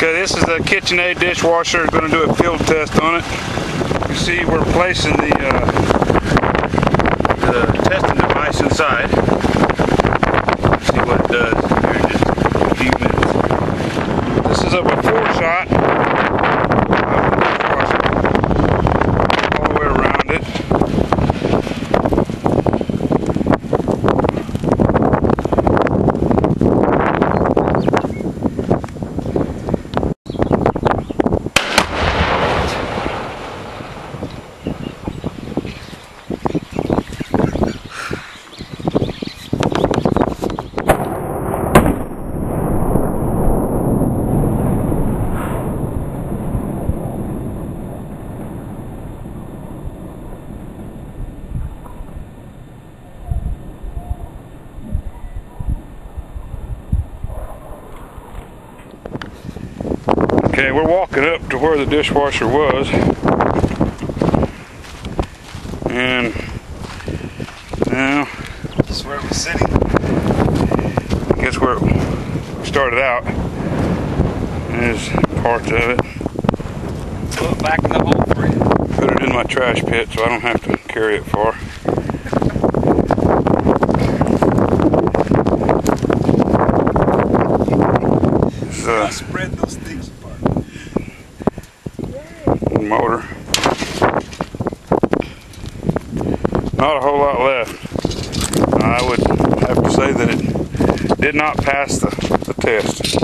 Okay, this is the KitchenAid dishwasher. Going to do a field test on it. You see, we're placing the testing device inside. See what it does here in just a few minutes. This is a before shot of the dishwasher all the way around it. Okay, we're walking up to where the dishwasher was, and now this is where it was sitting. I guess where it started out. There's parts of it. Put it back in the hole for you. Put it in my trash pit so I don't have to carry it far. Spread those things apart. Motor. Not a whole lot left. I would have to say that it did not pass the test.